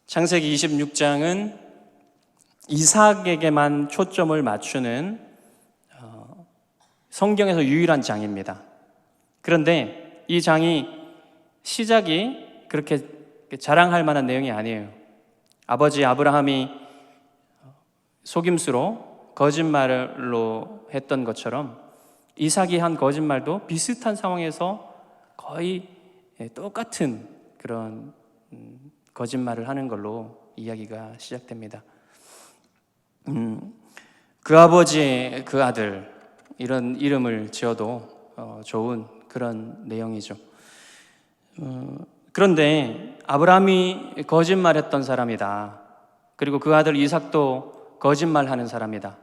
창세기 26장은 이삭에게만 초점을 맞추는 성경에서 유일한 장입니다. 그런데 이 장이 시작이 그렇게 자랑할 만한 내용이 아니에요. 아버지 아브라함이 속임수로 거짓말로 했던 것처럼 이삭이 한 거짓말도 비슷한 상황에서 거의 똑같은 그런 거짓말을 하는 걸로 이야기가 시작됩니다. 그 아버지의 그 아들, 이런 이름을 지어도 좋은 그런 내용이죠. 그런데 아브라함이 거짓말했던 사람이다. 그리고 그 아들 이삭도 거짓말하는 사람이다.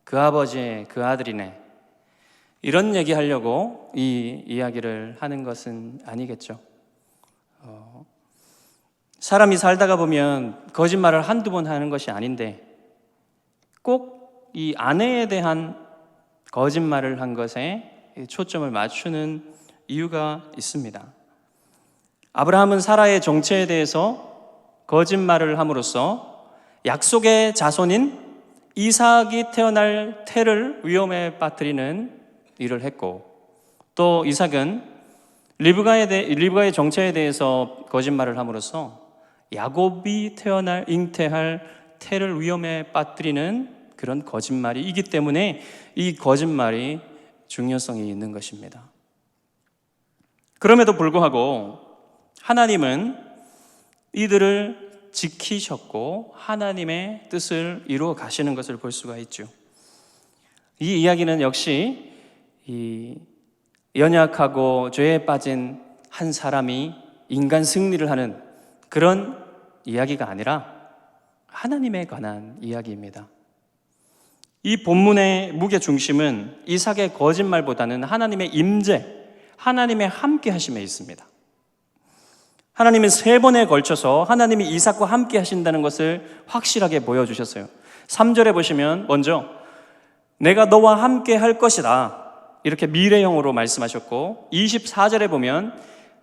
그 아버지의 그 아들이네. 이런 얘기하려고 이 이야기를 하는 것은 아니겠죠. 사람이 살다가 보면 거짓말을 한두 번 하는 것이 아닌데 꼭 이 아내에 대한 거짓말을 한 것에 초점을 맞추는 이유가 있습니다. 아브라함은 사라의 정체에 대해서 거짓말을 함으로써 약속의 자손인 이삭이 태어날 태를 위험에 빠뜨리는 일을 했고, 또 이삭은 리브가의 정체에 대해서 거짓말을 함으로써 야곱이 잉태할 태를 위험에 빠뜨리는 그런 거짓말이 있기 때문에 이 거짓말이 중요성이 있는 것입니다. 그럼에도 불구하고 하나님은 이들을 지키셨고 하나님의 뜻을 이루어 가시는 것을 볼 수가 있죠. 이 이야기는 역시 이 연약하고 죄에 빠진 한 사람이 인간 승리를 하는 그런 이야기가 아니라 하나님에 관한 이야기입니다. 이 본문의 무게 중심은 이삭의 거짓말보다는 하나님의 임재, 하나님의 함께 하심에 있습니다. 하나님은 3번에 걸쳐서 하나님이 이삭과 함께 하신다는 것을 확실하게 보여주셨어요. 3절에 보시면 먼저 내가 너와 함께 할 것이다, 이렇게 미래형으로 말씀하셨고, 24절에 보면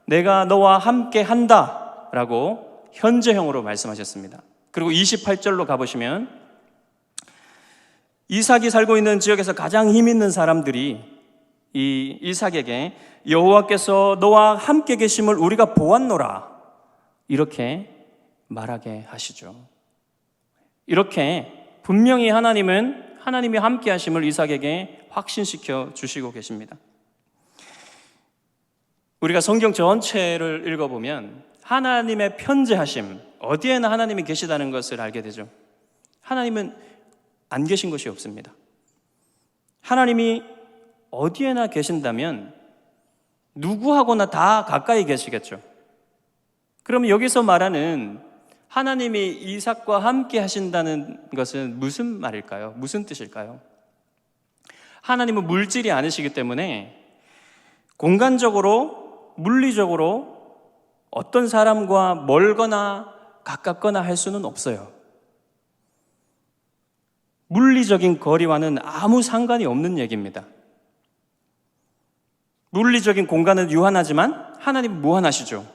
내가 너와 함께 한다 라고 현재형으로 말씀하셨습니다. 그리고 28절로 가보시면 이삭이 살고 있는 지역에서 가장 힘 있는 사람들이 이 이삭에게 여호와께서 너와 함께 계심을 우리가 보았노라, 이렇게 말하게 하시죠. 이렇게 분명히 하나님은 하나님이 함께 하심을 이삭에게 확신시켜 주시고 계십니다. 우리가 성경 전체를 읽어보면 하나님의 편재하심, 어디에나 하나님이 계시다는 것을 알게 되죠. 하나님은 안 계신 것이 없습니다. 하나님이 어디에나 계신다면 누구하고나 다 가까이 계시겠죠. 그럼 여기서 말하는 하나님이 이삭과 함께 하신다는 것은 무슨 말일까요? 무슨 뜻일까요? 하나님은 물질이 아니시기 때문에 공간적으로, 물리적으로 어떤 사람과 멀거나 가깝거나 할 수는 없어요. 물리적인 거리와는 아무 상관이 없는 얘기입니다. 물리적인 공간은 유한하지만 하나님은 무한하시죠.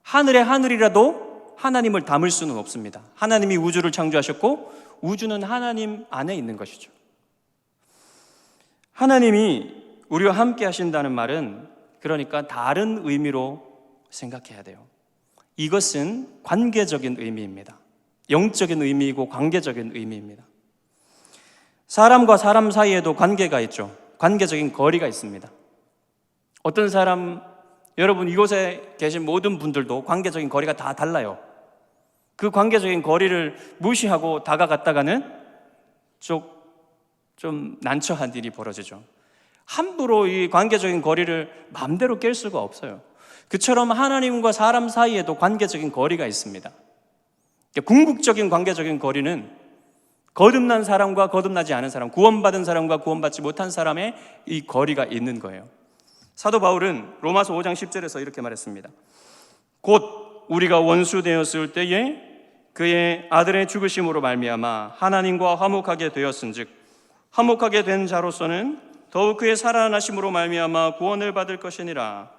하늘의 하늘이라도 하나님을 담을 수는 없습니다. 하나님이 우주를 창조하셨고 우주는 하나님 안에 있는 것이죠. 하나님이 우리와 함께 하신다는 말은 그러니까 다른 의미로 생각해야 돼요. 이것은 관계적인 의미입니다. 영적인 의미이고 관계적인 의미입니다. 사람과 사람 사이에도 관계가 있죠. 관계적인 거리가 있습니다. 어떤 사람, 여러분 이곳에 계신 모든 분들도 관계적인 거리가 다 달라요. 그 관계적인 거리를 무시하고 다가갔다가는 좀 난처한 일이 벌어지죠. 함부로 이 관계적인 거리를 마음대로 깰 수가 없어요. 그처럼 하나님과 사람 사이에도 관계적인 거리가 있습니다. 궁극적인 관계적인 거리는 거듭난 사람과 거듭나지 않은 사람, 구원받은 사람과 구원받지 못한 사람의 이 거리가 있는 거예요. 사도 바울은 로마서 5장 10절에서 이렇게 말했습니다. 곧 우리가 원수 되었을 때에 그의 아들의 죽으심으로 말미암아 하나님과 화목하게 되었은즉 화목하게 된 자로서는 더욱 그의 살아나심으로 말미암아 구원을 받을 것이니라.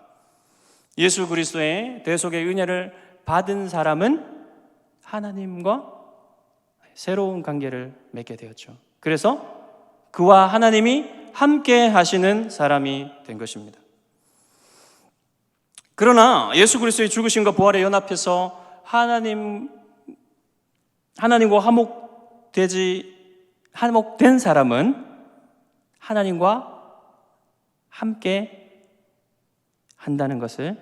예수 그리스도의 대속의 은혜를 받은 사람은 하나님과 새로운 관계를 맺게 되었죠. 그래서 그와 하나님이 함께 하시는 사람이 된 것입니다. 그러나 예수 그리스도의 죽으심과 부활에 연합해서 하나님과 화목된 사람은 하나님과 함께 한다는 것을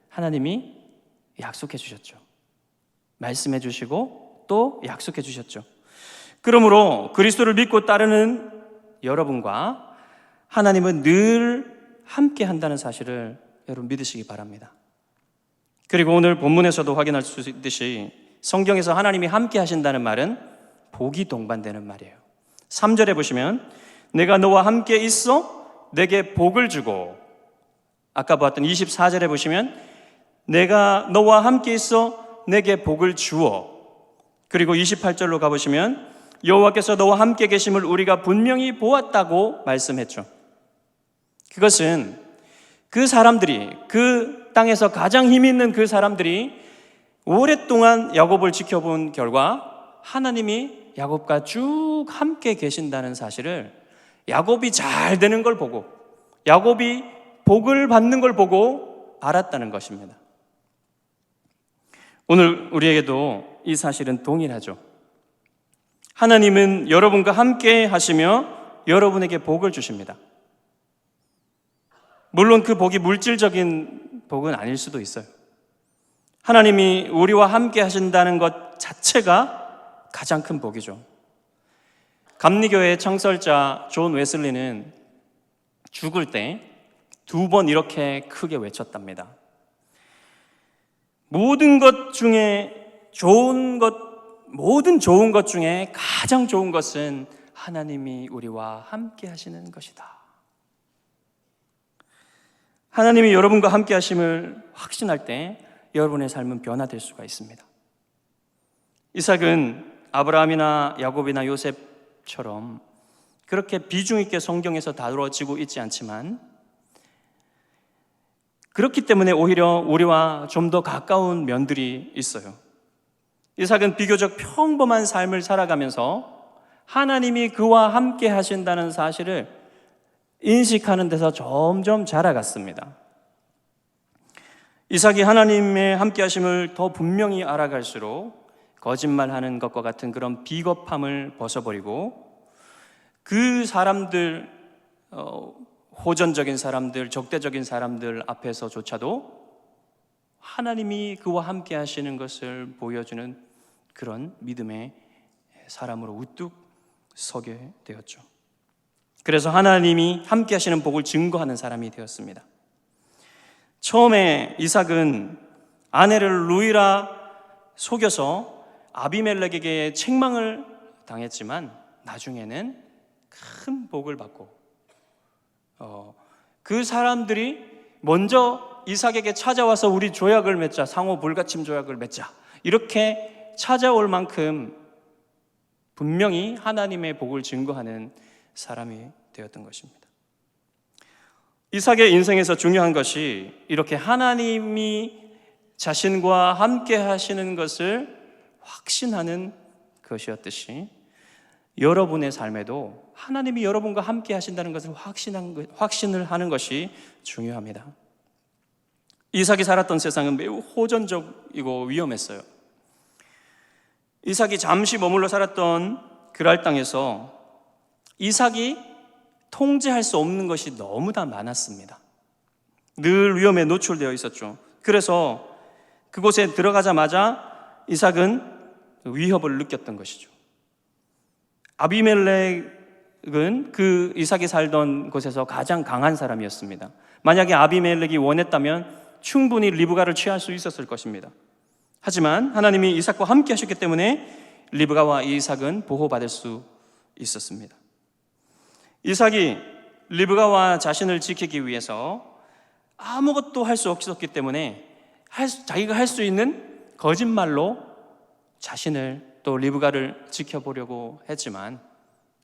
하나님이 약속해 주셨죠. 말씀해 주시고 또 약속해 주셨죠. 그러므로 그리스도를 믿고 따르는 여러분과 하나님은 늘 함께 한다는 사실을 여러분 믿으시기 바랍니다. 그리고 오늘 본문에서도 확인할 수 있듯이 성경에서 하나님이 함께 하신다는 말은 복이 동반되는 말이에요. 3절에 보시면 내가 너와 함께 있어 내게 복을 주고, 아까 보았던 24절에 보시면 내가 너와 함께 있어 내게 복을 주어, 그리고 28절로 가보시면 여호와께서 너와 함께 계심을 우리가 분명히 보았다고 말씀했죠. 그것은 그 사람들이, 그 땅에서 가장 힘 있는 그 사람들이 오랫동안 야곱을 지켜본 결과 하나님이 야곱과 쭉 함께 계신다는 사실을 야곱이 잘 되는 걸 보고, 야곱이 복을 받는 걸 보고 알았다는 것입니다. 오늘 우리에게도 이 사실은 동일하죠. 하나님은 여러분과 함께 하시며 여러분에게 복을 주십니다. 물론 그 복이 물질적인 복은 아닐 수도 있어요. 하나님이 우리와 함께 하신다는 것 자체가 가장 큰 복이죠. 감리교의 창설자 존 웨슬리는 죽을 때 2번 이렇게 크게 외쳤답니다. 모든 것 중에 모든 좋은 것 중에 가장 좋은 것은 하나님이 우리와 함께 하시는 것이다. 하나님이 여러분과 함께 하심을 확신할 때 여러분의 삶은 변화될 수가 있습니다. 이삭은 아브라함이나 야곱이나 요셉처럼 그렇게 비중 있게 성경에서 다루어지고 있지 않지만, 그렇기 때문에 오히려 우리와 좀 더 가까운 면들이 있어요. 이삭은 비교적 평범한 삶을 살아가면서 하나님이 그와 함께 하신다는 사실을 인식하는 데서 점점 자라갔습니다. 이삭이 하나님의 함께 하심을 더 분명히 알아갈수록 거짓말하는 것과 같은 그런 비겁함을 벗어버리고 그 사람들, 호전적인 사람들, 적대적인 사람들 앞에서조차도 하나님이 그와 함께 하시는 것을 보여주는 그런 믿음의 사람으로 우뚝 서게 되었죠. 그래서 하나님이 함께 하시는 복을 증거하는 사람이 되었습니다. 처음에 이삭은 아내를 루이라 속여서 아비멜렉에게 책망을 당했지만 나중에는 큰 복을 받고, 그 사람들이 먼저 이삭에게 찾아와서 우리 조약을 맺자, 상호 불가침 조약을 맺자, 이렇게 찾아올 만큼 분명히 하나님의 복을 증거하는 사람이 되었던 것입니다. 이삭의 인생에서 중요한 것이 이렇게 하나님이 자신과 함께 하시는 것을 확신하는 것이었듯이 여러분의 삶에도 하나님이 여러분과 함께 하신다는 것을 확신을 하는 것이 중요합니다. 이삭이 살았던 세상은 매우 호전적이고 위험했어요. 이삭이 잠시 머물러 살았던 그랄 땅에서 이삭이 통제할 수 없는 것이 너무나 많았습니다. 늘 위험에 노출되어 있었죠. 그래서 그곳에 들어가자마자 이삭은 위협을 느꼈던 것이죠. 아비멜렉은 그 이삭이 살던 곳에서 가장 강한 사람이었습니다. 만약에 아비멜렉이 원했다면 충분히 리브가를 취할 수 있었을 것입니다. 하지만 하나님이 이삭과 함께 하셨기 때문에 리브가와 이삭은 보호받을 수 있었습니다. 이삭이 리브가와 자신을 지키기 위해서 아무것도 할 수 없었기 때문에 자기가 할 수 있는 거짓말로 자신을 또 리브가를 지켜보려고 했지만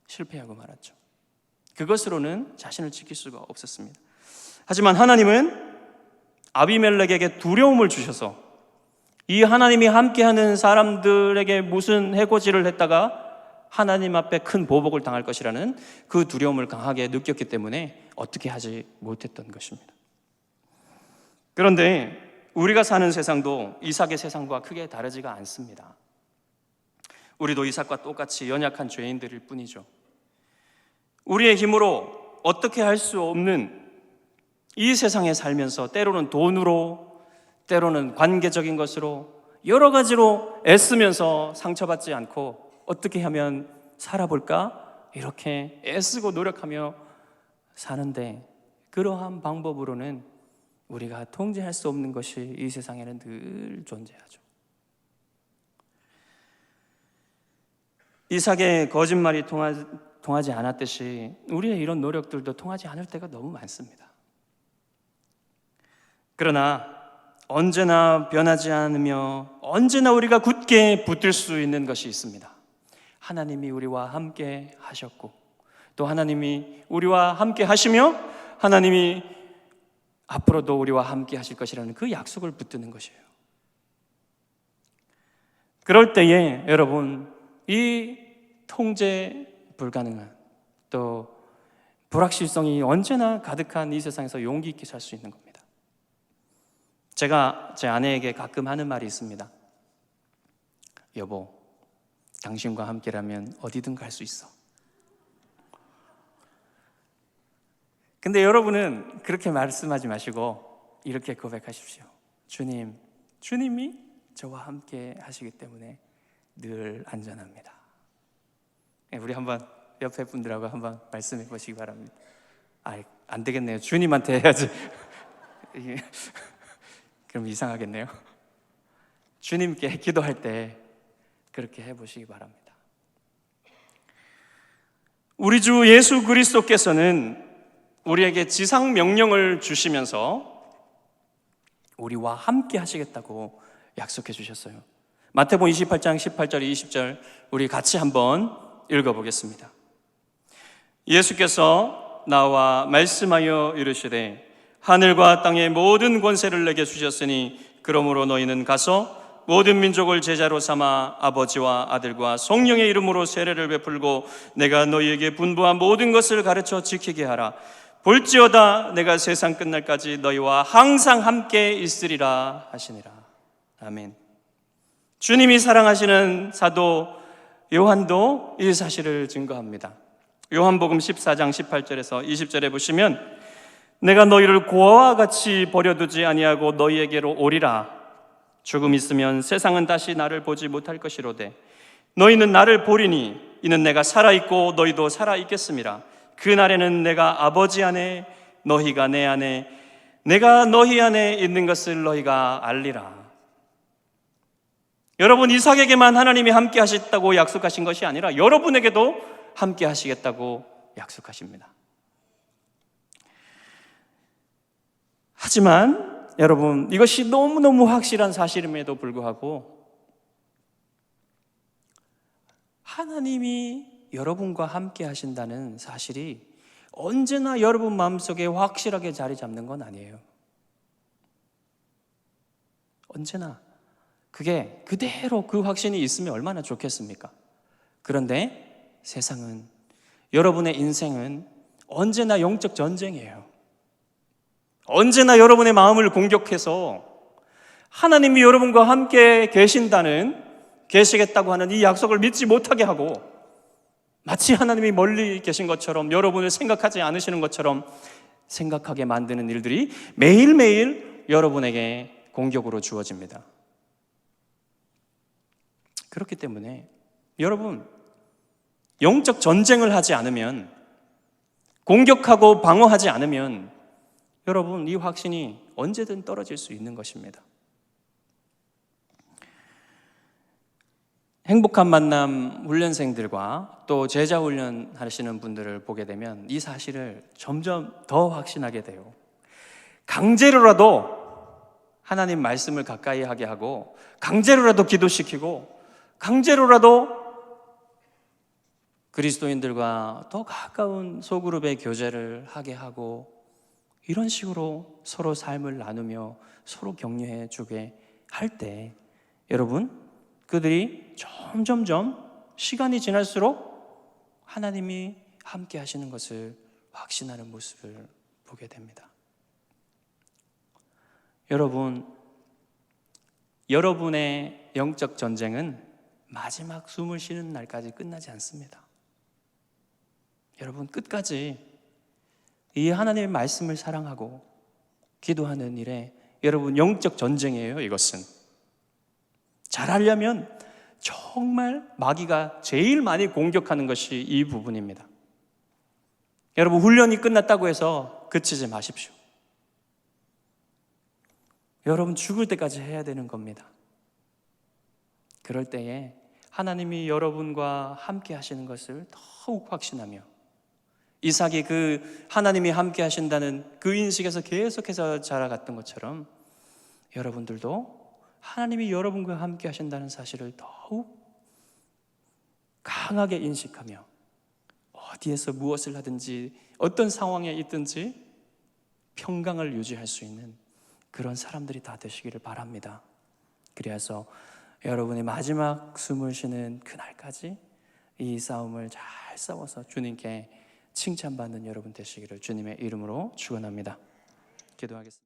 실패하고 말았죠. 그것으로는 자신을 지킬 수가 없었습니다. 하지만 하나님은 아비멜렉에게 두려움을 주셔서 이 하나님이 함께하는 사람들에게 무슨 해코지를 했다가 하나님 앞에 큰 보복을 당할 것이라는 그 두려움을 강하게 느꼈기 때문에 어떻게 하지 못했던 것입니다. 그런데 우리가 사는 세상도 이삭의 세상과 크게 다르지가 않습니다. 우리도 이삭과 똑같이 연약한 죄인들일 뿐이죠. 우리의 힘으로 어떻게 할 수 없는 이 세상에 살면서 때로는 돈으로, 때로는 관계적인 것으로 여러 가지로 애쓰면서 상처받지 않고 어떻게 하면 살아볼까? 이렇게 애쓰고 노력하며 사는데, 그러한 방법으로는 우리가 통제할 수 없는 것이 이 세상에는 늘 존재하죠. 이삭의 거짓말이 통하지 않았듯이 우리의 이런 노력들도 통하지 않을 때가 너무 많습니다. 그러나 언제나 변하지 않으며 언제나 우리가 굳게 붙들 수 있는 것이 있습니다. 하나님이 우리와 함께 하셨고, 또 하나님이 우리와 함께 하시며 하나님이 앞으로도 우리와 함께 하실 것이라는 그 약속을 붙드는 것이에요. 그럴 때에 여러분, 이 통제 불가능한, 또 불확실성이 언제나 가득한 이 세상에서 용기 있게 살 수 있는 겁니다. 제가 제 아내에게 가끔 하는 말이 있습니다. 여보, 당신과 함께라면 어디든 갈 수 있어. 근데 여러분은 그렇게 말씀하지 마시고 이렇게 고백하십시오. 주님이 저와 함께 하시기 때문에 늘 안전합니다. 우리 한번 옆에 분들하고 한번 말씀해 보시기 바랍니다. 안 되겠네요. 주님한테 해야지. 그럼 이상하겠네요. 주님께 기도할 때 그렇게 해보시기 바랍니다. 우리 주 예수 그리스도께서는 우리에게 지상 명령을 주시면서 우리와 함께 하시겠다고 약속해 주셨어요. 마태복음 28장 18절 20절 우리 같이 한번 읽어보겠습니다. 예수께서 나와 말씀하여 이르시되 하늘과 땅의 모든 권세를 내게 주셨으니 그러므로 너희는 가서 모든 민족을 제자로 삼아 아버지와 아들과 성령의 이름으로 세례를 베풀고 내가 너희에게 분부한 모든 것을 가르쳐 지키게 하라. 볼지어다 내가 세상 끝날까지 너희와 항상 함께 있으리라 하시니라. 아멘. 주님이 사랑하시는 사도 요한도 이 사실을 증거합니다. 요한복음 14장 18절에서 20절에 보시면 내가 너희를 고아와 같이 버려두지 아니하고 너희에게로 오리라. 조금 있으면 세상은 다시 나를 보지 못할 것이로되 너희는 나를 보리니 이는 내가 살아있고 너희도 살아있겠음이라. 그날에는 내가 아버지 안에 너희가 내 안에 내가 너희 안에 있는 것을 너희가 알리라. 여러분, 이삭에게만 하나님이 함께 하셨다고 약속하신 것이 아니라 여러분에게도 함께 하시겠다고 약속하십니다. 하지만 여러분, 이것이 너무너무 확실한 사실임에도 불구하고 하나님이 여러분과 함께 하신다는 사실이 언제나 여러분 마음속에 확실하게 자리 잡는 건 아니에요. 언제나 그게 그대로 그 확신이 있으면 얼마나 좋겠습니까? 그런데 세상은, 여러분의 인생은 언제나 영적 전쟁이에요. 언제나 여러분의 마음을 공격해서 하나님이 여러분과 함께 계시겠다고 하는 이 약속을 믿지 못하게 하고, 마치 하나님이 멀리 계신 것처럼, 여러분을 생각하지 않으시는 것처럼 생각하게 만드는 일들이 매일매일 여러분에게 공격으로 주어집니다. 그렇기 때문에 여러분, 영적 전쟁을 하지 않으면, 공격하고 방어하지 않으면 여러분, 이 확신이 언제든 떨어질 수 있는 것입니다. 행복한 만남 훈련생들과 또 제자 훈련 하시는 분들을 보게 되면 이 사실을 점점 더 확신하게 돼요. 강제로라도 하나님 말씀을 가까이 하게 하고, 강제로라도 기도시키고, 강제로라도 그리스도인들과 더 가까운 소그룹의 교제를 하게 하고, 이런 식으로 서로 삶을 나누며 서로 격려해 주게 할 때 여러분, 그들이 점점점 시간이 지날수록 하나님이 함께 하시는 것을 확신하는 모습을 보게 됩니다. 여러분의 영적 전쟁은 마지막 숨을 쉬는 날까지 끝나지 않습니다. 여러분, 끝까지 이 하나님의 말씀을 사랑하고 기도하는 일에 여러분 영적 전쟁이에요. 이것은 잘하려면 정말 마귀가 제일 많이 공격하는 것이 이 부분입니다. 여러분, 훈련이 끝났다고 해서 그치지 마십시오. 여러분, 죽을 때까지 해야 되는 겁니다. 그럴 때에 하나님이 여러분과 함께 하시는 것을 더욱 확신하며 이삭이 그 하나님이 함께 하신다는 그 인식에서 계속해서 자라갔던 것처럼 여러분들도 하나님이 여러분과 함께 하신다는 사실을 더욱 강하게 인식하며 어디에서 무엇을 하든지 어떤 상황에 있든지 평강을 유지할 수 있는 그런 사람들이 다 되시기를 바랍니다. 그래서 여러분의 마지막 숨을 쉬는 그날까지 이 싸움을 잘 싸워서 주님께 칭찬받는 여러분 되시기를 주님의 이름으로 축원합니다. 기도하겠습니다.